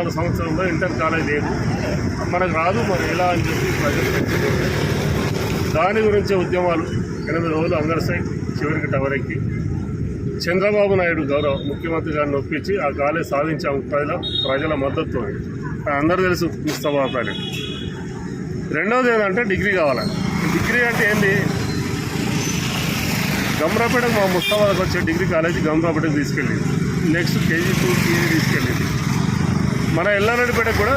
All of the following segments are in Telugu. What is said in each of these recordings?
2024 సంవత్సరంలో ఇంటర్ కాలేజ్ లేదు, మనకు రాదు, మరి ఎలా అని చెప్పి ప్రజలు పెంచుకుంటే దాని గురించి ఉద్యమాలు 8 రోజులు అంగర్సైడ్ చివరికి టవర్ ఎక్కి చంద్రబాబు నాయుడు గౌరవ ముఖ్యమంత్రి గారిని ఒప్పించి ఆ కాలేజ్ సాధించాము ప్రజల మద్దతుతో. అందరూ తెలుసు ముస్తాబాబాద్. రెండవది ఏంటంటే డిగ్రీ కావాలి. డిగ్రీ అంటే ఏంటి? గమ్రాపేటకు మా ముస్తాబాద్కి వచ్చే డిగ్రీ కాలేజీ గమ్రాపేటకు తీసుకెళ్ళింది. నెక్స్ట్ KG2 PG తీసుకెళ్ళింది. మన ఎల్లారెడ్డిపేటకు కూడా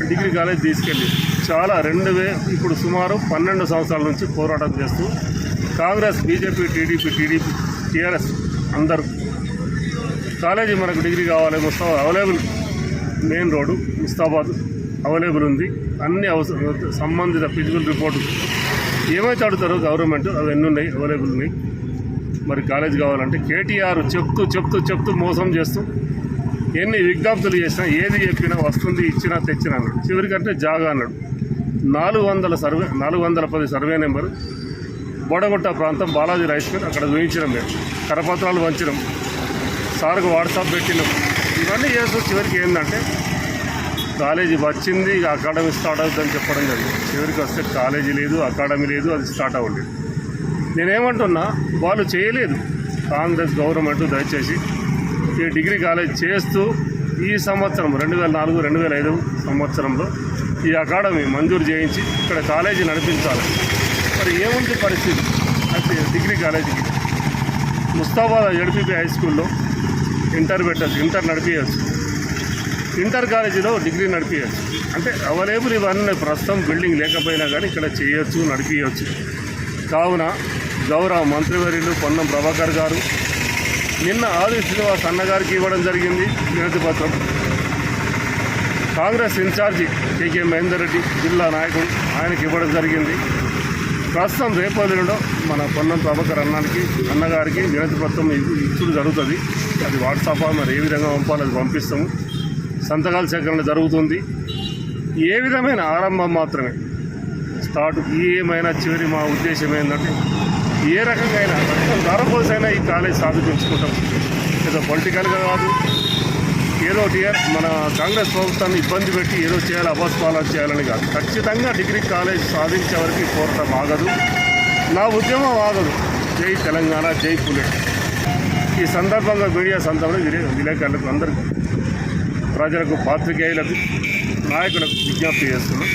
డిగ్రీ కాలేజ్ తీసుకెళ్ళింది. చాలా ఇప్పుడు సుమారు 12 సంవత్సరాల నుంచి పోరాటం చేస్తూ కాంగ్రెస్, బీజేపీ, టీడీపీ, టీఆర్ఎస్ అందరూ కాలేజీ మనకు డిగ్రీ కావాలి, Mustabad available, main road Mustabad available ఉంది, అన్ని సంబంధిత ఫిజికల్ రిపోర్టు ఏమైతే అడుగుతారో గవర్నమెంట్ అవన్నీ ఉన్నాయి, అవైలబుల్ ఉన్నాయి. మరి కాలేజ్ కావాలంటే కేటీఆర్ చెప్తూ మోసం చేస్తూ ఎన్ని విజ్ఞప్తులు చేసినా ఏది చెప్పినా వస్తుంది, ఇచ్చినా తెచ్చినా అన్నాడు. చివరికంటే జాగా అన్నాడు. 410 సర్వే నెంబరు బోడగుట్ట ప్రాంతం బాలాజీ రైస్ మిల్, అక్కడ చూపించినాం మేము, కరపత్రాలు వంచినాం, సార్కు వాట్సాప్ పెట్టినాం. ఇవన్నీ చేస్తూ చివరికి ఏంటంటే కాలేజీ వచ్చింది, ఇక అకాడమీ స్టార్ట్ అవుతుందని చెప్పడం జరిగింది. చివరికి వస్తే కాలేజీ లేదు, అకాడమీ లేదు, అది స్టార్ట్ అవ్వలేదు. నేనేమంటున్నా, వాళ్ళు చేయలేదు. కాంగ్రెస్ గవర్నమెంట్ దయచేసి ఈ డిగ్రీ కాలేజ్ చేస్తూ ఈ సంవత్సరం 2004-2005 సంవత్సరంలో ఈ అకాడమీ మంజూరు చేయించి ఇక్కడ కాలేజీ నడిపించాలి. మరి ఏముంది పరిస్థితి? అయితే డిగ్రీ కాలేజీకి ముస్తాబాద్ JDPP హై స్కూల్లో ఇంటర్ పెట్టచ్చు, ఇంటర్ నడిపించచ్చు, ఇంటర్ కాలేజీలో డిగ్రీ నడిపించచ్చు. అంటే అవైలబుల్ ఇవన్నీ ప్రస్తుతం బిల్డింగ్ లేకపోయినా కానీ ఇక్కడ చేయొచ్చు, నడిపించవచ్చు. కావున గౌరవ మంత్రివర్యులు పొన్నం ప్రభాకర్ గారు నిన్న ఆది శ్రీనివాస్ అన్నగారికి ఇవ్వడం జరిగింది వినతి పత్రం. కాంగ్రెస్ ఇన్ఛార్జి KK మహేందర్ రెడ్డి జిల్లా నాయకుడు, ఆయనకి ఇవ్వడం జరిగింది. ప్రస్తుతం రేపొద్దులో మన పొన్నం ప్రభాకర్ అన్నగారికి వినతి పత్రం ఇచ్చుడు జరుగుతుంది. అది వాట్సాప్ మరి ఏ విధంగా పంపాలి అది పంపిస్తాము. సంతకాల సేకరణ జరుగుతుంది. ఏ విధమైన ఆరంభం మాత్రమే, స్టార్ట్ ఏమైనా చివరి మా ఉద్దేశం ఏంటంటే ఏ రకంగా అయినా ధారపోసైనా ఈ కాలేజ్ సాధించుకుంటాం. ఏదో పొలిటికల్గా కాదు, ఏదో మన కాంగ్రెస్ ప్రభుత్వాన్ని ఇబ్బంది పెట్టి ఏదో చేయాలి, అభస్పాలను చేయాలని కాదు. ఖచ్చితంగా డిగ్రీ కాలేజ్ సాధించే వరకు ఈ పోరాటం ఆగదు, నా ఉద్యమం ఆగదు. జై తెలంగాణ, జై పులే. ఈ సందర్భంగా మీడియా సందర్భంలో విలేకరులకు, అందరికీ, ప్రజలకు, పాత్రికేయులకు, నాయకులకు విజ్ఞప్తి చేస్తున్నాం.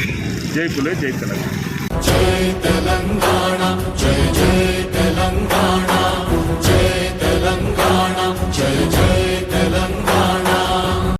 జై పులే, జై తెలంగాణ. జై తెలంగాణ, జై జై తెలంగాణ.